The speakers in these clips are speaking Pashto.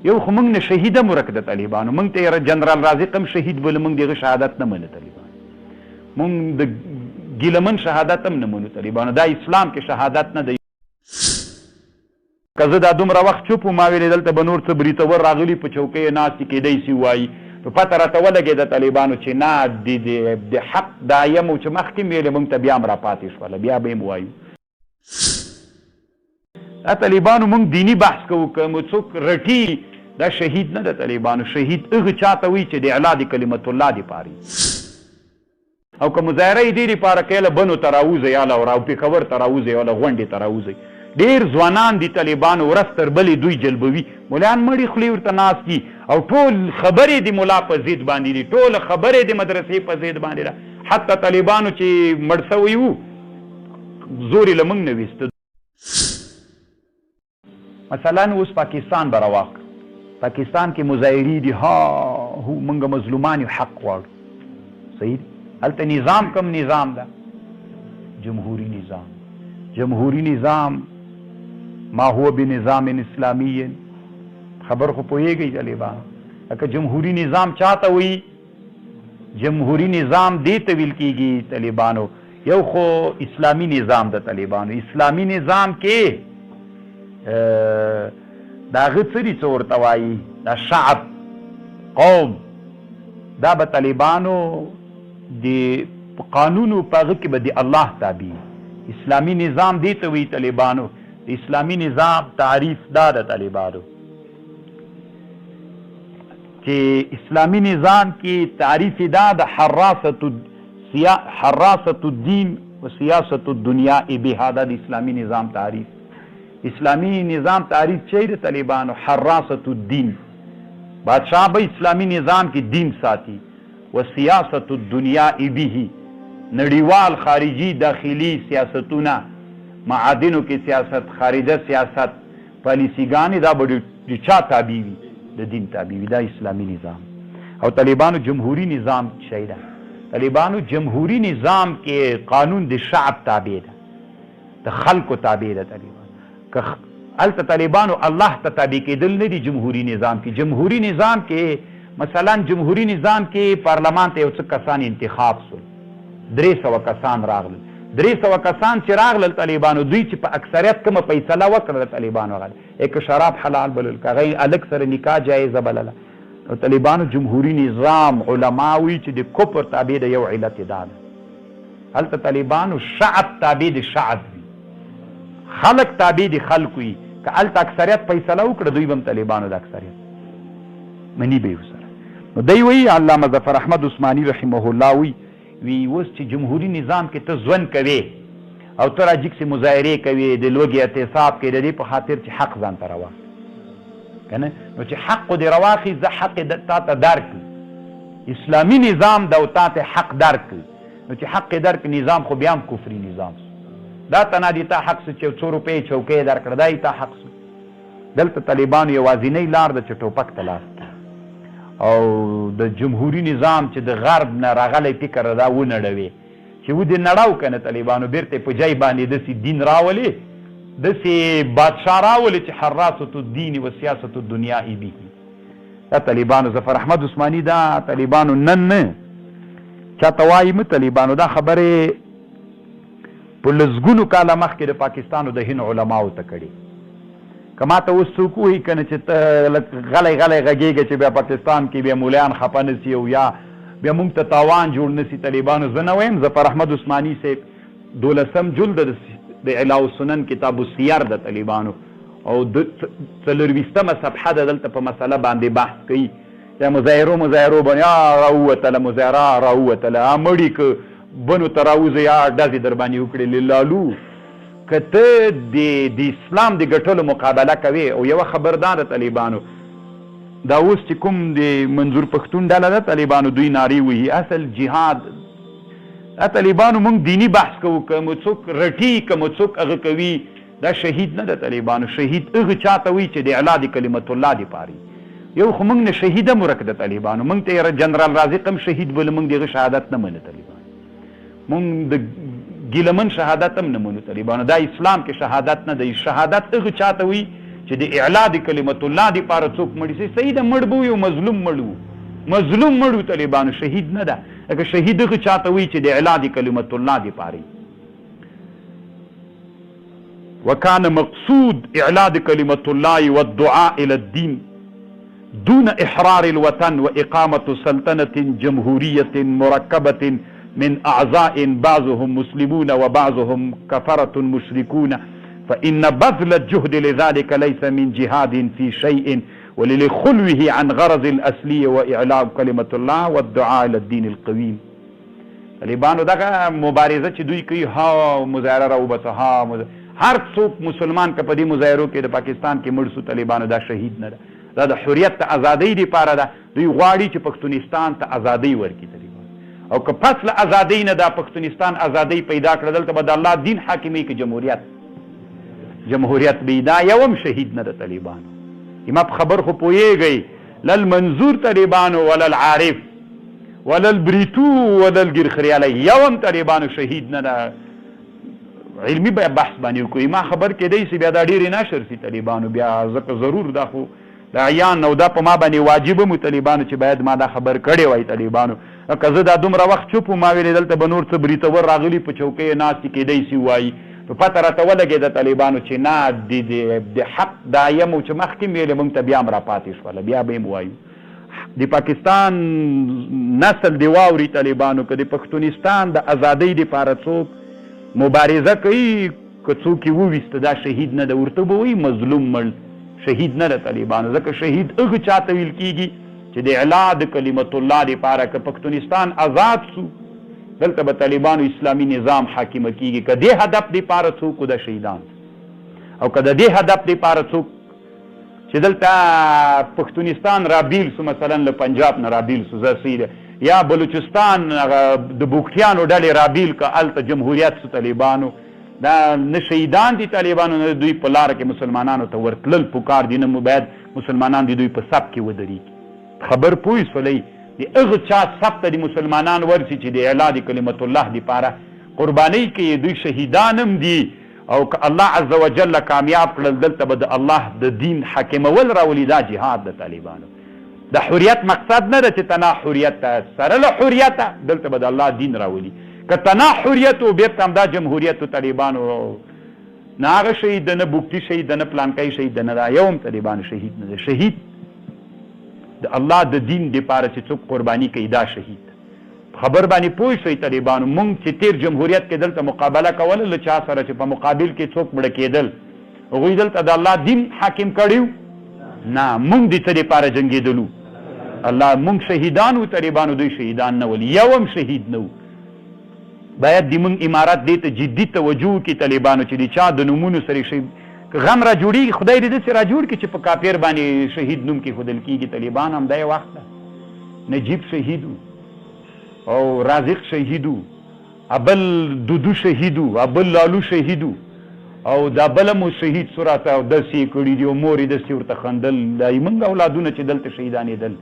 یو خو موږ نه شهید هم ورک د طالبانو، موږ ته جنرال رازق هم شهید بوله، موږ دغه شهادت نه منو طالبان، موږ د ګیلمن شهادت هم نه منو طالبانو، دا اسلام کې شهادت نه دی. که زه دا دومره وخت چوپ ما ویلې دلته به نور څه بریتور راغلي په چوکۍ ناستې کېدی سي ووایي، په پته راته ولګېده طالبانو چې نه د حق دا یم او چې مخکې مې ویلې موږ ته بیا هم راپاتې شوله، بیا به یې ووایو. دا طالبانو موږ دیني بحث کوو، که مو څوک رټي دا شهید نه د طالبانو، شهید هغه چاته وایي چې د اعلا د کلمت الله دپاره او که مظاهره یې دې دپاره کوله بنو ته راوځئ یاله او پېښور ته راوځئ یاله غونډې ته راوځئ. ډېر ځوانان دي طالبانو ورځ تر بلې دوی جلبوي، ملایان مړي خولې ورته ناست دي او ټول خبرې د ملا په ضد باندې دي، ټوله خبرې د مدرسې په ضد باندې ده. حتی طالبانو چې مړ سوی وو زور یې له موږ نه ویسته. مثلا اوس پاکستان به راواخلو، پاکستان کې مظاهرې دي، ها هو موږ مظلومان یو، حق غواړو، صحیح دی. هلته نظام کم نظام ده؟ جمهوري نظام. جمهوري نظام ما هو بنظام اسلامی، خبر خو پوهیږئ طالبان. لکه جمهوري نظام چاته وایي؟ جمهوري نظام دې ته ویل کېږي طالبانو، یو خو اسلامي نظام د طالبانو. اسلامي نظام کې د هغه څه دي څه ورته وایي، د شعب قوم دا به طالبانو د قانونو په هغه کې به د الله تابع. اسلامی نظام دې ته وایي طالبانو. د اسلامی نظام تعریف دا د طالبانو چې اسلامی نظام کې تعریف دا د حراست الدین و سیاست الدنیا بها، دا د اسلامی نظام تعریف. اسلامی نظام تعریف چی د طالبانو؟ حراست الدین، بادشاہ به اسلامی نظام کې دین ساتي، و سیاست الدنیا به، نړیوال خارجي داخلي سیاستونه، معادنو کې سیاست، خارجه سیاست، پالیسیګانې دا به د چا تابع وي؟ د دین تابع وي. دا اسلامي نظام. او طالبانو جمهوري نظام شی ده. طالبانو جمهوري نظام کې قانون د شعب تابع ده، د خلکو تابع ده. طالبان که هلته طالبانو الله ته تابع کېدل نه دي جمهوري نظام کې. جمهوري نظام کې مثلا جمهوري نظام کې پارلمان ته یو څه کسان انتخاب شول، 300 کسان راغلل. 300 کسان چې راغلل طالبانو، دوی چې په اکثریت کومه فیصله وکړه طالبانو هغه که شراب حلال بلل، که هغه الګ سره نکاح جایزه بلله. نو طالبانو جمهوري نظام علما وایي چې د کفر تابع د یو علت دا ده. هلته طالبانو شعب تابع د شعب وي، خلق تابع د خلق وي. که هلته اکثریت فیصله وکړه دوی به هم طالبانو د اکثریت مني به یې ورسره. نو دی وایي علامه ظفر احمد عثماني رحمه الله وی اوس چې جمهوري نظام کې ته ژوند کوې او ته راجیک سي مظاهرې کوې، د لوږې اعتصاب کوې، د دې په خاطر چې حق ځان ته راواخلې که نه، نو چې حق خو دې راواخلي زه حق یې تا ته درکړي. اسلامي نظام ده او تا ته حق درکړي، نو چې حق یې درکړي نظام خو بیا هم کفري نظام سو. دا ته نه دي تا حق سو چې 100 روپۍ چوکۍ یې درکړه، دا یې تا حق سو. دلته طالبانو یوازینۍ لار ده چې ټوپک ته لاس او د جمهوري نظام چې د غرب نه راغلی فکر دا ونړوي چې و دې نړاو که نه طالبانو بیرته په جای باندې داسې دین راولي، داسې بادشاه راولي چې حراست الدین و سیاست الدنیا به. دا طالبانو ظفر احمد عثماني دا طالبانو نن نه چاته وایي مه طالبانو، دا خبرې په لسګونو کاله مخکې د پاکستان او د هند علماو ته کړي. که ما ته اوس څوک وایي که نه چې ته غلی غلی غږېږه چې بیا پاکستان کې بیا مولیان خفه نه سي او یا بیا موږ ته تاوان جوړ نه سي طالبانو، زه نه وایم. ظفر احمد عثماني صاحب 12 جلد د اعلاء السنن کتاب السیر د طالبانو او 24 صفحه د دلته په مسله باندې بحث کوي. یا مظاهرو باندې راووتله، مظاهره راووتله، مړي که بنو ته راوځه یا ډزې در باندې وکړې لالو. که ته د اسلام د ګټلو مقابله کوې او یوه خبردار طالبانو دا اوس چې کوم د منظور پښتون ډله ده طالبانو دوی نارې وهي اصل جهاد. دا طالبانو موږ دینی بحث کوو، که مو څوک رټي که مو څوک هغه کوي، دا شهید نه ده طالبانو. شهید هغه چاته وایي چې د اعلا د کلمت الله دپاره. یو خو موږ نه شهید هم ورک ده طالبانو، موږ ته جنرال رازق هم شهید بوله، موږ دغه شهادت نه منو طالبان. موږ د ګیلمن شهادت هم نه منو طالبانو. دا اسلام کې شهادت نه دی. شهادت هغه چاته وایي چې د اعلا د کلمت الله دپاره څوک مړ شي صحیح ده مړ به یو مظلوم مظلوم مړو طالبانو شهید نه ده لکه شهید هغه چاته وي چې د اعلا د کلمت الله دپاره وكان مقصود إعلاد كلمة الله والدعاء إلى الدين دون إحرار الوطن وإقامة سلطنة جمهورية مركبة من أعضاء بعضهم مسلمون وبعضهم كفرة مشركون فإن بذل الجهد لذلك ليس من جهاد في شيء وللخلوه عن غرض الأصلي وإعلاء كلمة الله والدعاء إلى الدين القويم. طالبانو دغه مبارزه چې دوی کوي ها مظاهره راوباسه ها هر څوک مسلمان که په دې مظاهرو کې د پاکستان کې مړ سو طالبانو دا شهید نه ده دا د حریت ته ازادۍ دپاره ده دوی غواړي چې پښتونستان ته ازادۍ ورکړي طالبان او که پس له ازادۍ نه دا پښتونستان ازادۍ پیدا کړه دلته به د الله دین حاکمي که جمهوریت به دا یو هم شهید نه ده طالبانو ما په خبر خو پوهېږئ للمنظور طالبانو وللعارف وللبریتو وللګرخریالی یو هم طالبانو شهید نه ده علمي بحث باندې وکړو ما خبر کېدی چې بیا دا ډېرې نشر شي طالبانو بیا ځکه ضرور دا خو د عیان او دا په ما باندې واجب هم طالبانو چې باید ما دا خبر کړی وای طالبانو که زه دا دومره وخت چوپ ما ویلې دلته به نور څه بریتور راغلي په چوکۍ یې ناستې کېدی شي وایي په پته راته ولګېده طالبانو چې نه د حق دا یم چې مخکې مې ویلې موږ ته بیا هم راپاتې شوله بیا به یې وایو د پاکستان نسل دی واوري طالبانو که د پښتونستان د ازادۍ دپاره څوک مبارزه کوي که څوک یې وویسته دا شهید نه ده ورته به وایي مظلوم مړ شهید نه ده طالبانو ځکه شهید هغه چاته ویل کېږي چې د اعلا د کلمت الله دپاره که پښتونستان آزاد سو دلته به طالبانو اسلامي نظام حاکمه کېږي که دې هدف دپاره څوک د شهیدان او که د دې هدف دپاره څوک چې دلته پښتونستان رابیل سو مثلا له پنجاب نه رابیل سو زه یا بلوچستان د بوکټیانو ډلې رابیل که هلته جمهوریت سو طالبانو دا نه شهیدان دي طالبانو نه دوی په لاره کې مسلمانانو ته ورتلل پکار دي نه باید مسلمانان دي دوی په صف کې ودرېږي خبر پوه شولئ د هغه چا صف ته د مسلمانان ورسي چې د اعلا د کلمت الله دپاره قربانۍ کوي دوی شهیدان هم دي او که الله عز وجل کامیاب کړل دلته به د الله د دین حاکمول راولي دا جهاد د طالبانو د حریت مقصد نه ده چې تنا حریت ته سره له حریته دلته به د الله دین راولي که تنا حریت و بیرته همدا جمهوریت و طالبانو نه هغه شهید ده نه بوکټي شهید ده نه پلانکی شهید ده نه دا یو هم طالبانو شهید نه ده شهید د الله د دین دپاره چې څوک قرباني کوي دا شهید خبر باندې پوه شئ طالبانو مونږ چې تیر جمهوریت کې دلته مقابله کوله له چا سره چې په مقابل کې څوک مړه کېدل هغوی دلته د الله دین حاکم کړی نه مونږ د څه دپاره جنګېدلو الله مونږ شهیدان و طالبانو دوی شهیدان نه ول یو هم شهید نه و باید د مونږ امارت دې ته جدي توجه وکړي طالبانو چې د چا د نومونو سره شي غم را جوړېږي خدای دې داسې را جوړ کړي چې په کافر باندې شهید نوم کېښودل کېږي طالبان همدا یې وخت ده نجیب شهید او رازق شهیدو ابل دودو شهیدو ابل لالو شهیدو او دا بل مو شهید سورته او داسې کړي دي او مور یې داسې ورته خندل دا موږ اولادونه چې دلته شهیدانېدل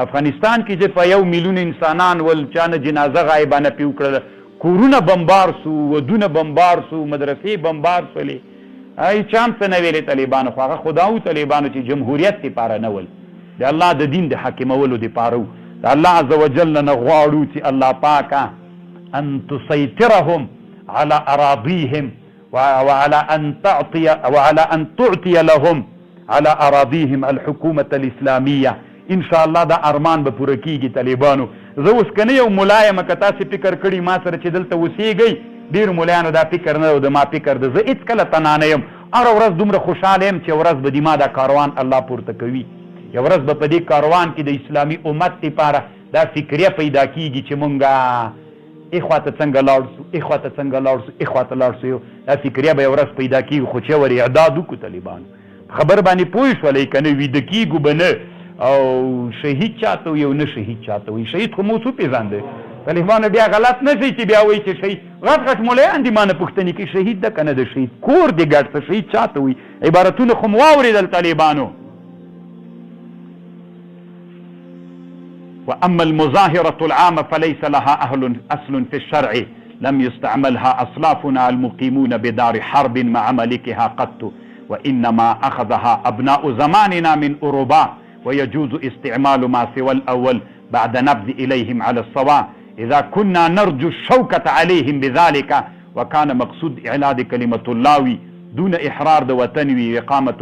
افغانستان کې چې په 1 میلیون انسانان ول چا نه جنازه غایبانه پې وکړله کورونه بمبار سو ودونه بمبار سو مدرسې بمبار سولې ای چا هم څه نه ویلې طالبانو خو هغه خدا و طالبانو چې جمهوریت دپاره نه ول د الله د دین د حاکمولو دپاره و د الله عز وجل نه غواړو چې الله پاکه ان تسيطرهم على أراضيهم وعلى أن تعطي لهم على أراضيهم الحكومة الإسلامية ان شاء الله دا ارمان به پوره کیږي طالبانو زه اوس کنه یو ملایم که تاسې فکر کړي ما سره چې دلته اوسېږئ ډېرو ملایانو دا فکر نه و د ما فکر ده زه هېڅ کله تنا نه یم هره ورځ دومره خوشحاله یم چې ورځ به د ما دا کاروان الله پورته کوي یو ورځ به په دې کاروان کې د اسلامي امت دپاره دا فکریه پیدا کیږي چې مونږ اخوا ته څنګه لاړ سو اخوا ته څنګه لاړ سو اخوا ته لاړ سو دا فکریه به یو ورځ پیدا کیږي خو چې ور اعداد وکړو طالبانو خبر باندې پوه شولئ که نه ویده کیږو به نه او شهید چاته وي او نه شهید چاته وي شهید خو مو څو پېژانده طالبانو بیا غلط نه شي چې بیا وایي چې شهید غټ غټ ملایان دي ما نه پوښتنې کوي شهید ده که نه د شهید کور دې ګډ څه شهید چاته وي عبارتونه خو مو واورېدل طالبانو وأما المظاهرة العامة فليس لها أصل في الشرع لم يستعملها أصلافنا المقيمون بدار حرب مع ملكها قط وانما اخذها ابناء زماننا من اوروبا ويجوز استعمال ما سوى الاول بعد نبذ اليهم على الصواب اذا كنا نرجو الشوكة عليهم بذلك وكان مقصود اعلاد كلمة الله دون احرار د وطن وی اقامة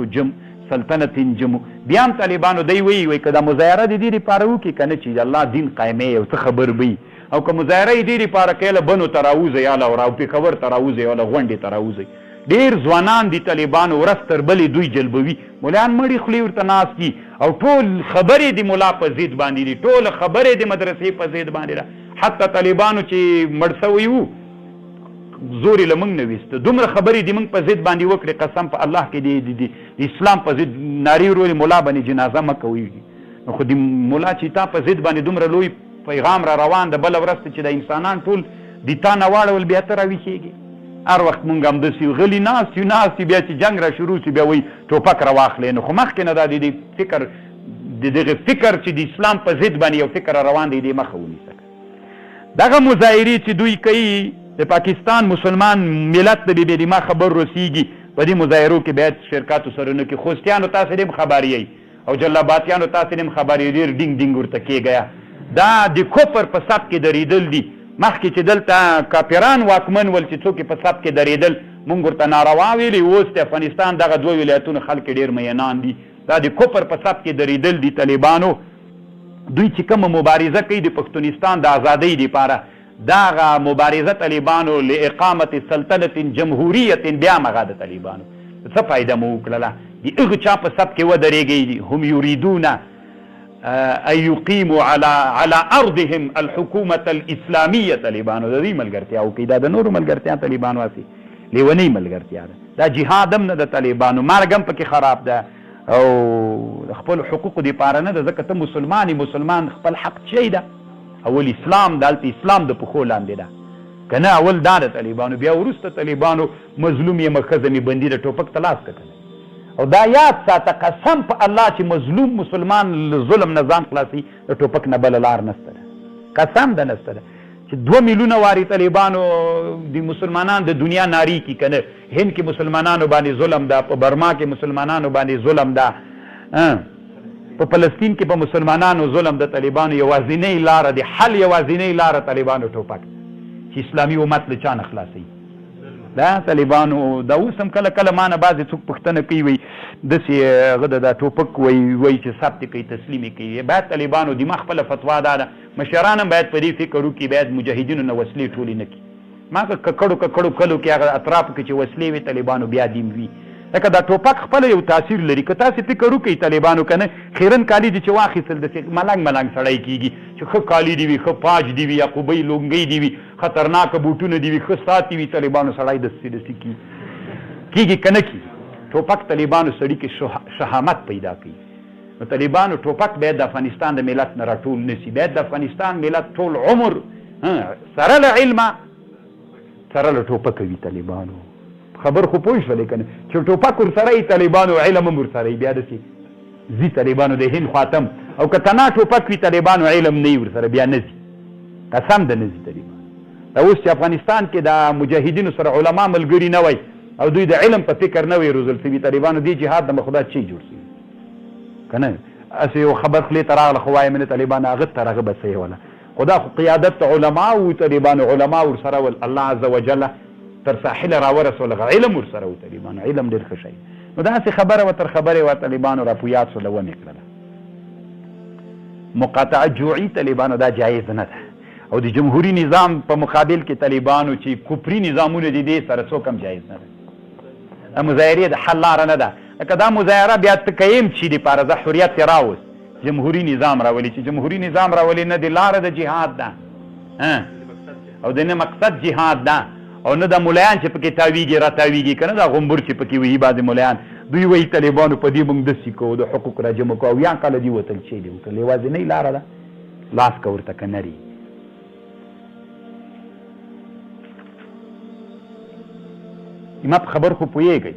سلطنت جمهور. بیا هم طالبانو دی وی که دا مظاهره د دې لپاره وکړي که نه چې الله دین قایموي او څه خبر وي او که مظاهره یې دې لپاره کوي له بنو ته راوځئ یا له پیښور ته راوځئ یا له غونډې ته راوځئ. ډېر ځوانان دي طالبانو ورځ تر بلې دوی جلبوي، ملایان مړي خولې ورته ناست دي او ټول خبرې د ملا په ضد باندې دي، ټول خبرې د مدرسې په ضد باندې ده. حتی طالبانو چې مړ سوي وو زور یې له موږ نه ویسته، دومره خبرې د موږ په ضد باندې وکړې، قسم په الله کې د اسلام په ضد نارې ورولې ملا باندې جنازه مه کوئ. نو خو د ملا چې تا په ضد باندې دومره لوی پیغام را روان ده، بله ورځ ته چې د انسانان ټول د تا نه واړول بیا ته راویښېږي. هر وخت مونږ همداسې غلي ناست یو بیا چې جنګ را شروع شي بیا وایي ټوپک را واخلې. نو خو مخکې نه دا د فکر د دغه فکر چې د اسلام په ضد باندې یو فکر را روان دی دې مخه ونیسه. دغه مظاهرې چې دوی کوي د پاکستان مسلمان ملت د بې بې ما خبر رسیږي، په دې مظاهرو کې باید شرکاتو سره نه کړي. خوستیانو تاسې هم خبر یئ او جلاباتیانو تاسې هم خبر یئ، ډېر ډینګ ډینګ ورته کېږئ. دا د کفر په سب کې درېدل دي. مخکې چې دلته کافران واکمن ول چې څوک په سب کې درېدل مونږ ورته ناروا ویلي، اوس د افغانستان دغه دوه ولایتونو خلک ډېر مینان دي. دا د کفر په سب کې درېدل دي. طالبانو دوی چې کومه مبارزه کوي د پښتونستان د ازادۍ دپاره، دغه مبارزه طالبانو لاقامت سلطنت جمهوریت بیا مغه د طالبانو څه فایده مو وکړله؟ د هغه چا په سب کې ودرېږئ هم یریدون ان یقیموا على ارضهم الحکومة الاسلامیه. طالبانو د دې ملګرتیا وکړي، دا د نورو ملګرتیا طالبانو هسې لیونۍ ملګرتیا ده. دا جهاد هم نه د طالبانو، مرګ هم پکې خراب ده او د خپل حقوقو دپاره نه ده، ځکه ته مسلمان خپل حق چی ده؟ اول اسلام دلته اسلام د پښو لاندې ده که نه؟ اول دا د طالبانو، بیا وروسته طالبانو مظلوم یې ښځه مې بندي د ټوپک ته لاس کتل. او دا یاد ساته قسم په الله چې مظلوم مسلمان ظلم نه ځان خلاصي د ټوپک نه بله لار نسته ده، قسم ده نسته ده. چې 2 میلیونه واري طالبانو د مسلمانان د دنیا ناری کی که نه؟ هند کې مسلمانانو باندې ظلم ده، په برما کې مسلمانانو باندې ظلم ده، په فلسطین کې په مسلمانانو ظلم د طالبانو یوازینۍ لاره د حل، یوازینۍ لاره طالبانو ټوپک چې اسلامي امت له چا نه خلاصوي. دا طالبانو دا اوس هم کله کله ما نه بعضې څوک پوښتنه کوي، وایي داسې هغه د دا ټوپک وایي چې ثبت کوي تسلیم یې کوي. باید طالبانو دماغ خپله فتوا دا ده، مشران هم باید په دې فکر وکړي، باید مجاهدینو نه وسلې ټولې نه کړي. ما که ککړو کلو کې هغه اطرافو کې چې وسلې وي طالبانو بیا دیم وي، لکه دا ټوپک خپله یو تاثیر لري. که تاسې فکر وکړئ طالبانو که نه خیرن کالي دي چې واخیستل داسې ملنګ سړی کېږي چې ښه کالي دي وي، ښه پاج دي وي، یعقوبۍ لونګۍ دي وي، خطرناکه بوټونه دي وي، ښه ساتي وي، طالبانو سړی داسې کېږي که نه کېږي؟ ټوپک طالبانو سړي کې شهامت پیدا کوي. نو طالبانو ټوپک باید د افغانستان د ملت نه راټول نه سي، باید د افغانستان ملت ټول عمر سره له علمه سره له ټوپک وي. طالبانو خبر خو پوه شولې که نه چې ټوپک ورسره یي طالبانو علم هم ورسره یي، بیا داسې ځي طالبانو د هند خواته او که تنا ټوپک وي طالبانو علم نه یي ورسره، بیا نه ځي، قسم ده نه ځي طالبان. دا اوس چې افغانستان کې د مجاهدینو سره علما ملګري نه وای او دوی د علم په فکر نه وي روزل سوي، طالبانو دې جهاد د مخدا چی جوړ سوي که نه؟ هسې یو خبر خولې ته راغله خو وایم نه طالبان هغه ته هغه به صحیح وله. خو دا خو قیادت علما و، طالبانو علما ورسره ول، الله عز وجل تر ساحل راورسول، علم ورسره و. طالبانو علم ډېر ښه شی. نو داسې خبره و تر خبرې و طالبانو راپویات سوله ومې کړله. مقاطعه جوعي طالبانو دا جایز نه ده، او د جمهوري نظام په مقابل کې طالبانو چې کفري نظامونه دي دې سره څوک هم جایز نه ده. دا مظاهرې د حل لاره نه ده. لکه دا مظاهره بیا ته کویم چې دپاره زه حریت یې راوست جمهوري نظام راولي، چې جمهوري نظام راولي نه د لاره د جهاد ده او د نه مقصد جهاد ده، او نه د ملایان چې پکې تاویږي را تاویږي که نه، دا غومبر چې پکې وي بعضې ملایان دوی وایي طالبانو په دې موږ داسې کوو، د حقوق را جمع کوو، او یا کله دي وتل چې دي وتل، یوازینۍ لاره ده لاس که ورته که نري. ما په خبر خو پوهېږئ